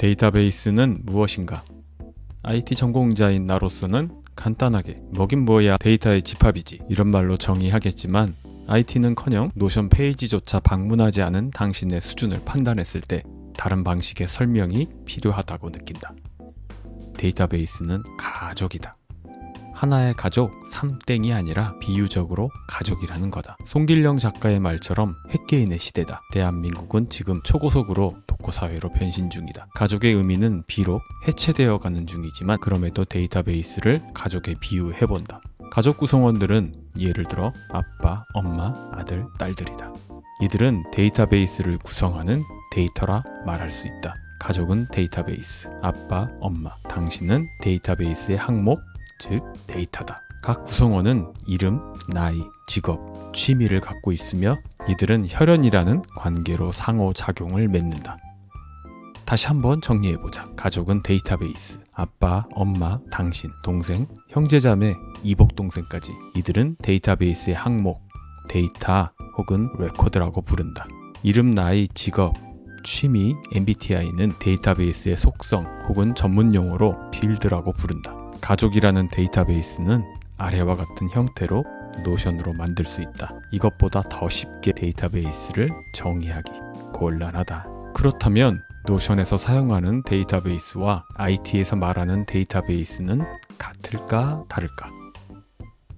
데이터베이스는 무엇인가? IT 전공자인 나로서는 간단하게 뭐긴 뭐야 데이터의 집합이지 이런 말로 정의하겠지만 IT는커녕 노션 페이지조차 방문하지 않은 당신의 수준을 판단했을 때 다른 방식의 설명이 필요하다고 느낀다. 데이터베이스는 가족이다. 하나의 가족, 3땡이 아니라 비유적으로 가족이라는 거다. 송길령 작가의 말처럼 핵개인의 시대다. 대한민국은 지금 초고속으로 독거사회로 변신 중이다. 가족의 의미는 비록 해체되어 가는 중이지만 그럼에도 데이터베이스를 가족에 비유해본다. 가족 구성원들은 예를 들어 아빠, 엄마, 아들, 딸들이다. 이들은 데이터베이스를 구성하는 데이터라 말할 수 있다. 가족은 데이터베이스, 아빠, 엄마, 당신은 데이터베이스의 항목, 즉 데이터다. 각 구성원은 이름, 나이, 직업, 취미를 갖고 있으며 이들은 혈연이라는 관계로 상호작용을 맺는다. 다시 한번 정리해보자. 가족은 데이터베이스, 아빠, 엄마, 당신, 동생, 형제자매, 이복동생까지 이들은 데이터베이스의 항목, 데이터 혹은 레코드라고 부른다. 이름, 나이, 직업, 취미, MBTI는 데이터베이스의 속성 혹은 전문용어로 필드라고 부른다. 가족이라는 데이터베이스는 아래와 같은 형태로 노션으로 만들 수 있다. 이것보다 더 쉽게 데이터베이스를 정의하기 곤란하다. 그렇다면 노션에서 사용하는 데이터베이스와 IT에서 말하는 데이터베이스는 같을까 다를까?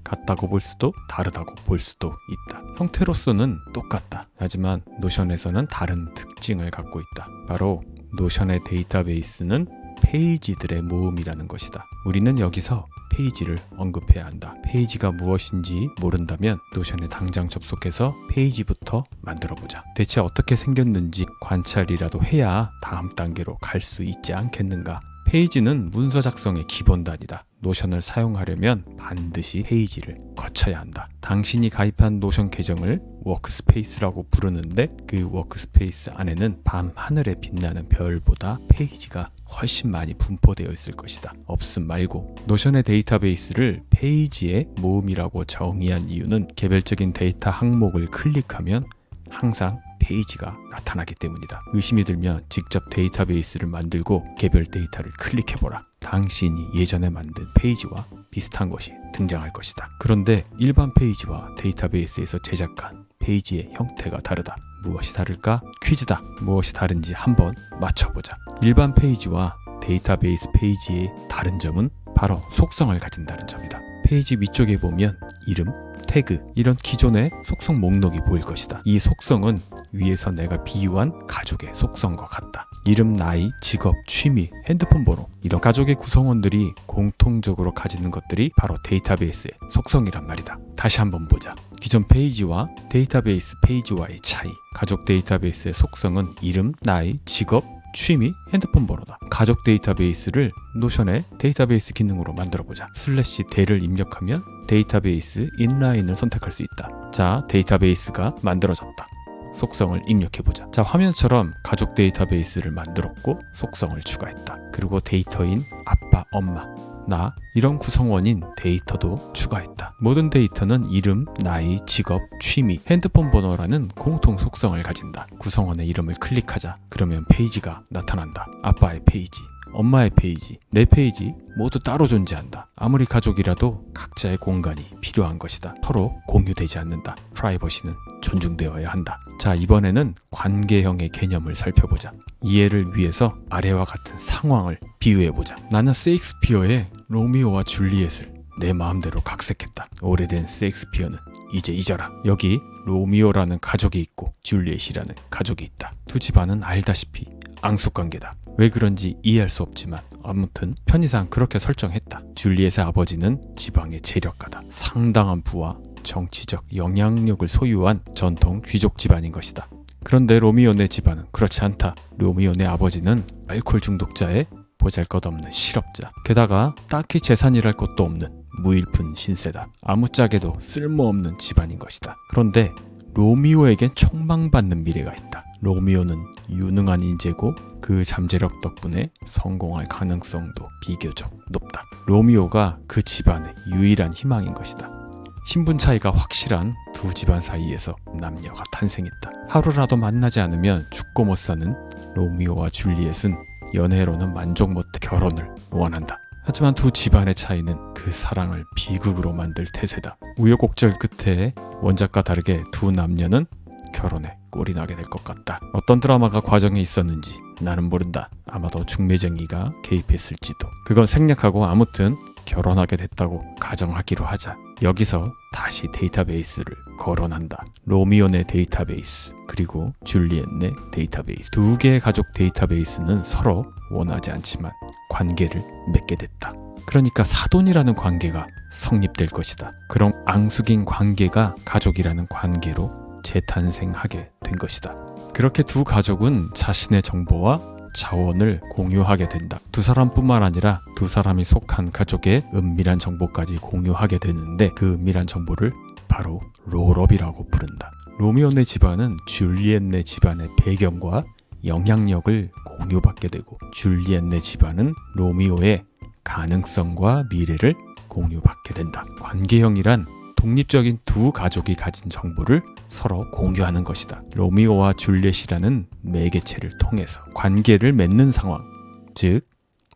같다고 볼 수도 다르다고 볼 수도 있다. 형태로서는 똑같다. 하지만 노션에서는 다른 특징을 갖고 있다. 바로 노션의 데이터베이스는 페이지들의 모음이라는 것이다. 우리는 여기서 페이지를 언급해야 한다. 페이지가 무엇인지 모른다면 노션에 당장 접속해서 페이지부터 만들어보자. 대체 어떻게 생겼는지 관찰이라도 해야 다음 단계로 갈 수 있지 않겠는가? 페이지는 문서 작성의 기본단이다. 노션을 사용하려면 반드시 페이지를 거쳐야 한다. 당신이 가입한 노션 계정을 워크스페이스라고 부르는데 그 워크스페이스 안에는 밤 하늘에 빛나는 별보다 페이지가 훨씬 많이 분포되어 있을 것이다. 없음 말고. 노션의 데이터베이스를 페이지의 모음이라고 정의한 이유는 개별적인 데이터 항목을 클릭하면 항상 페이지가 나타나기 때문이다. 의심이 들면 직접 데이터베이스를 만들고 개별 데이터를 클릭해보라. 당신이 예전에 만든 페이지와 비슷한 것이 등장할 것이다. 그런데 일반 페이지와 데이터베이스에서 제작한 페이지의 형태가 다르다. 무엇이 다를까? 퀴즈다. 무엇이 다른지 한번 맞춰보자. 일반 페이지와 데이터베이스 페이지의 다른 점은 바로 속성을 가진다는 점이다. 페이지 위쪽에 보면 이름, 태그 이런 기존의 속성 목록이 보일 것이다. 이 속성은 위에서 내가 비유한 가족의 속성과 같다. 이름, 나이, 직업, 취미, 핸드폰 번호 이런 가족의 구성원들이 공통적으로 가지는 것들이 바로 데이터베이스의 속성이란 말이다. 다시 한번 보자. 기존 페이지와 데이터베이스 페이지와의 차이. 가족 데이터베이스의 속성은 이름, 나이, 직업, 취미, 핸드폰 번호다. 가족 데이터베이스를 노션의 데이터베이스 기능으로 만들어보자. /대를 입력하면 데이터베이스 인라인을 선택할 수 있다. 자, 데이터베이스가 만들어졌다. 속성을 입력해보자. 자, 화면처럼 가족 데이터베이스를 만들었고 속성을 추가했다. 그리고 데이터인 아빠, 엄마, 나 이런 구성원인 데이터도 추가했다. 모든 데이터는 이름, 나이, 직업, 취미, 핸드폰 번호라는 공통 속성을 가진다. 구성원의 이름을 클릭하자. 그러면 페이지가 나타난다. 아빠의 페이지, 엄마의 페이지, 내 페이지 모두 따로 존재한다. 아무리 가족이라도 각자의 공간이 필요한 것이다. 서로 공유되지 않는다. 프라이버시는 존중되어야 한다. 자, 이번에는 관계형의 개념을 살펴보자. 이해를 위해서 아래와 같은 상황을 비유해보자. 나는 셰익스피어의 로미오와 줄리엣을 내 마음대로 각색했다. 오래된 셰익스피어는 이제 잊어라. 여기 로미오라는 가족이 있고 줄리엣이라는 가족이 있다. 두 집안은 알다시피 앙숙관계다. 왜 그런지 이해할 수 없지만 아무튼 편의상 그렇게 설정했다. 줄리엣의 아버지는 지방의 재력가다. 상당한 부와 정치적 영향력을 소유한 전통 귀족 집안인 것이다. 그런데 로미오네 집안은 그렇지 않다. 로미오네 아버지는 알코올 중독자의 보잘것없는 실업자. 게다가 딱히 재산이랄 것도 없는 무일푼 신세다. 아무짝에도 쓸모없는 집안인 것이다. 그런데 로미오에겐 촉망받는 미래가 있다. 로미오는 유능한 인재고 그 잠재력 덕분에 성공할 가능성도 비교적 높다. 로미오가 그 집안의 유일한 희망인 것이다. 신분 차이가 확실한 두 집안 사이에서 남녀가 탄생했다. 하루라도 만나지 않으면 죽고 못 사는 로미오와 줄리엣은 연애로는 만족 못해 결혼을 원한다. 하지만 두 집안의 차이는 그 사랑을 비극으로 만들 태세다. 우여곡절 끝에 원작과 다르게 두 남녀는 결혼에 꼴이 나게 될 것 같다. 어떤 드라마가 과정에 있었는지 나는 모른다. 아마도 중매쟁이가 개입했을지도. 그건 생략하고 아무튼 결혼하게 됐다고 가정하기로 하자. 여기서 다시 데이터베이스를 거론한다. 로미오 내 데이터베이스 그리고 줄리엣 내 데이터베이스. 두 개의 가족 데이터베이스는 서로 원하지 않지만 관계를 맺게 됐다. 그러니까 사돈이라는 관계가 성립될 것이다. 그런 앙숙인 관계가 가족이라는 관계로 재탄생하게 된 것이다. 그렇게 두 가족은 자신의 정보와 자원을 공유하게 된다. 두 사람뿐만 아니라 두 사람이 속한 가족의 은밀한 정보까지 공유하게 되는데 그 은밀한 정보를 바로 롤업이라고 부른다. 로미오 네 집안은 줄리엣 네 집안의 배경과 영향력을 공유받게 되고 줄리엣 네 집안은 로미오의 가능성과 미래를 공유받게 된다. 관계형이란 독립적인 두 가족이 가진 정보를 서로 공유하는 것이다. 로미오와 줄리엣이라는 매개체를 통해서 관계를 맺는 상황, 즉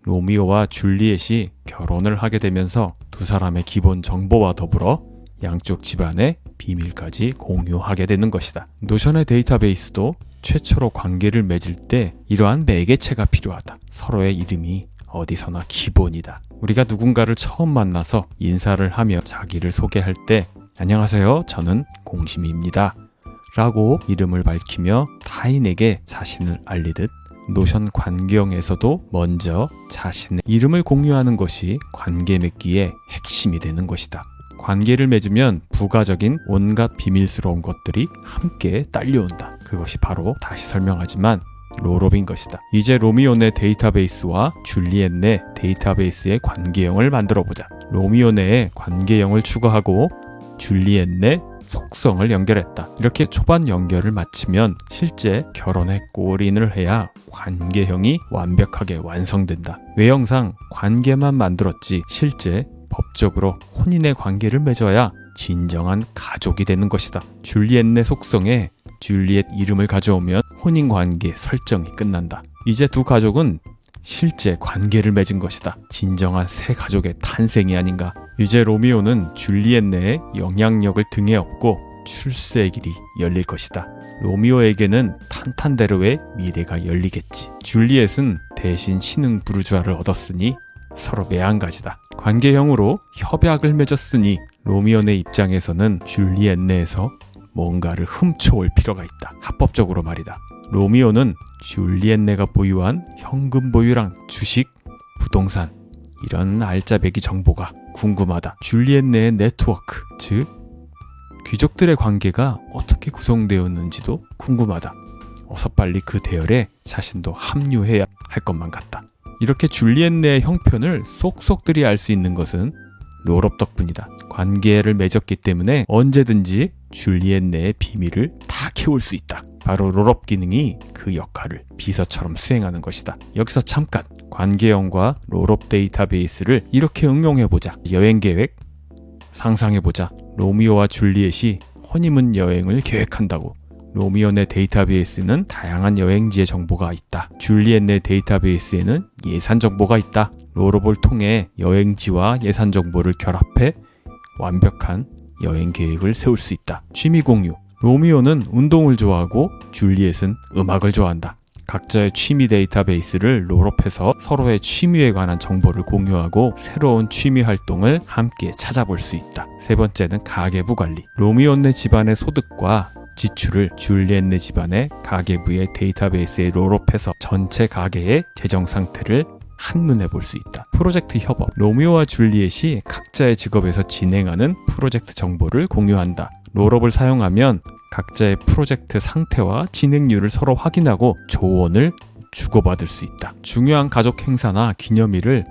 로미오와 줄리엣이 결혼을 하게 되면서 두 사람의 기본 정보와 더불어 양쪽 집안의 비밀까지 공유하게 되는 것이다. 노션의 데이터베이스도 최초로 관계를 맺을 때 이러한 매개체가 필요하다. 서로의 이름이 어디서나 기본이다. 우리가 누군가를 처음 만나서 인사를 하며 자기를 소개할 때 안녕하세요, 저는 공심입니다 라고 이름을 밝히며 타인에게 자신을 알리듯 노션 관계형에서도 먼저 자신의 이름을 공유하는 것이 관계 맺기의 핵심이 되는 것이다. 관계를 맺으면 부가적인 온갖 비밀스러운 것들이 함께 딸려온다. 그것이 바로 다시 설명하지만 롤업인 것이다. 이제 로미오 내 데이터베이스와 줄리엣 내 데이터베이스의 관계형을 만들어보자. 로미오 내의 관계형을 추가하고 줄리엣 내 속성을 연결했다. 이렇게 초반 연결을 마치면 실제 결혼에 골인을 해야 관계형이 완벽하게 완성된다. 외형상 관계만 만들었지 실제 법적으로 혼인의 관계를 맺어야 진정한 가족이 되는 것이다. 줄리엣 내 속성에 줄리엣 이름을 가져오면 혼인관계 설정이 끝난다. 이제 두 가족은 실제 관계를 맺은 것이다. 진정한 새 가족의 탄생이 아닌가. 이제 로미오는 줄리엣 내에 영향력을 등에 업고 출세의 길이 열릴 것이다. 로미오에게는 탄탄대로의 미래가 열리겠지. 줄리엣은 대신 신흥 부르주아를 얻었으니 서로 매한가지다. 관계형으로 협약을 맺었으니 로미오 내 입장에서는 줄리엣 내에서 뭔가를 훔쳐올 필요가 있다. 합법적으로 말이다. 로미오는 줄리엣 내가 보유한 현금 보유랑 주식, 부동산 이런 알짜배기 정보가 궁금하다. 줄리엣 내의 네트워크, 즉 귀족들의 관계가 어떻게 구성되었는지도 궁금하다. 어서 빨리 그 대열에 자신도 합류해야 할 것만 같다. 이렇게 줄리엣 내의 형편을 속속들이 알 수 있는 것은 롤업 덕분이다. 관계를 맺었기 때문에 언제든지 줄리엣 내의 비밀을 다 캐올 수 있다. 바로 롤업 기능이 그 역할을 비서처럼 수행하는 것이다. 여기서 잠깐 관계형과 롤업 데이터베이스를 이렇게 응용해보자. 여행계획 상상해보자. 로미오와 줄리엣이 허니문 여행을 계획한다고. 로미오 내 데이터베이스는 다양한 여행지의 정보가 있다. 줄리엣 내 데이터베이스에는 예산 정보가 있다. 롤업을 통해 여행지와 예산 정보를 결합해 완벽한 여행 계획을 세울 수 있다. 취미 공유. 로미오는 운동을 좋아하고 줄리엣은 음악을 좋아한다. 각자의 취미 데이터베이스를 롤업해서 서로의 취미에 관한 정보를 공유하고 새로운 취미 활동을 함께 찾아볼 수 있다. 세 번째는 가계부 관리. 로미오 네 집안의 소득과 지출을 줄리엣 네 집안의 가계부의 데이터베이스에 롤업해서 전체 가계의 재정 상태를 한눈에 볼 수 있다. 프로젝트 협업. 로미오와 줄리엣이 각자의 직업에서 진행하는 프로젝트 정보를 공유한다. 롤업을 사용하면 각자의 프로젝트 상태와 진행률을 서로 확인하고 조언을 주고받을 수 있다. 중요한 가족 행사나 기념일을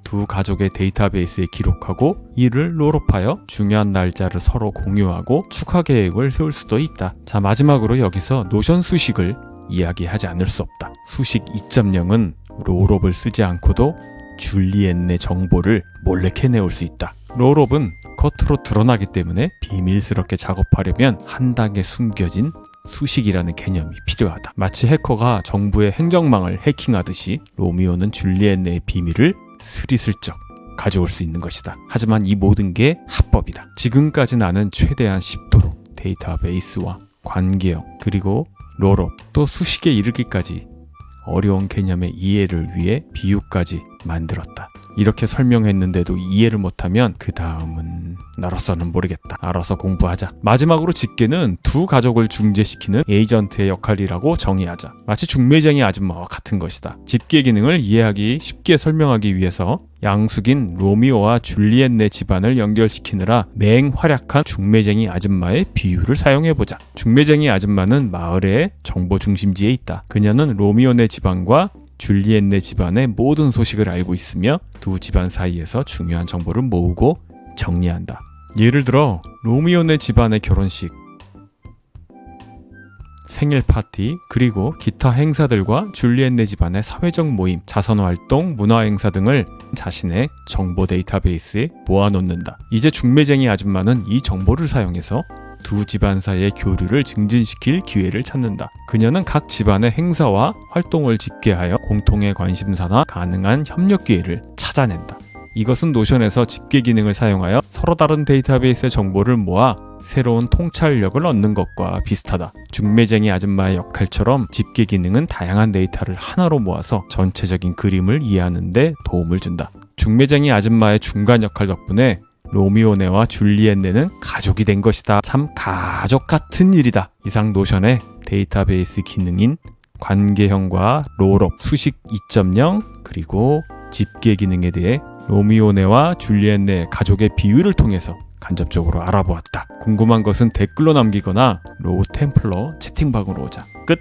두 가족의 데이터베이스에 기록하고 이를 롤업하여 중요한 날짜를 서로 공유하고 축하 계획을 세울 수도 있다. 자, 마지막으로 여기서 노션 수식을 이야기하지 않을 수 없다. 수식 2.0은 롤업을 쓰지 않고도 줄리엣 내 정보를 몰래 캐내올 수 있다. 롤업은 겉으로 드러나기 때문에 비밀스럽게 작업하려면 한 단계 숨겨진 수식이라는 개념이 필요하다. 마치 해커가 정부의 행정망을 해킹하듯이 로미오는 줄리엣네의 비밀을 스리슬쩍 가져올 수 있는 것이다. 하지만 이 모든 게 합법이다. 지금까지 나는 최대한 쉽도록 데이터베이스와 관계형 그리고 롤업 또 수식에 이르기까지 어려운 개념의 이해를 위해 비유까지 만들었다. 이렇게 설명했는데도 이해를 못하면 그 다음은 나로서는 모르겠다. 알아서 공부하자. 마지막으로 집계는 두 가족을 중재시키는 에이전트의 역할이라고 정의하자. 마치 중매쟁이 아줌마와 같은 것이다. 집계 기능을 이해하기 쉽게 설명하기 위해서 양숙인 로미오와 줄리엣네 집안을 연결시키느라 맹활약한 중매쟁이 아줌마의 비유를 사용해보자. 중매쟁이 아줌마는 마을의 정보 중심지에 있다. 그녀는 로미오네 집안과 줄리엣네 집안의 모든 소식을 알고 있으며 두 집안 사이에서 중요한 정보를 모으고 정리한다. 예를 들어 로미오네 집안의 결혼식, 생일 파티, 그리고 기타 행사들과 줄리엣네 집안의 사회적 모임, 자선활동, 문화행사 등을 자신의 정보 데이터베이스에 모아놓는다. 이제 중매쟁이 아줌마는 이 정보를 사용해서 두 집안 사이의 교류를 증진시킬 기회를 찾는다. 그녀는 각 집안의 행사와 활동을 집계하여 공통의 관심사나 가능한 협력 기회를 찾아낸다. 이것은 노션에서 집계 기능을 사용하여 서로 다른 데이터베이스의 정보를 모아 새로운 통찰력을 얻는 것과 비슷하다. 중매쟁이 아줌마의 역할처럼 집계 기능은 다양한 데이터를 하나로 모아서 전체적인 그림을 이해하는 데 도움을 준다. 중매쟁이 아줌마의 중간 역할 덕분에 로미오네와 줄리엣네는 가족이 된 것이다. 참 가족 같은 일이다. 이상 노션의 데이터베이스 기능인 관계형과 롤업, 수식 2.0 그리고 집계 기능에 대해 로미오네와 줄리엣네 가족의 비유를 통해서 간접적으로 알아보았다. 궁금한 것은 댓글로 남기거나 로우 템플러 채팅방으로 오자. 끝!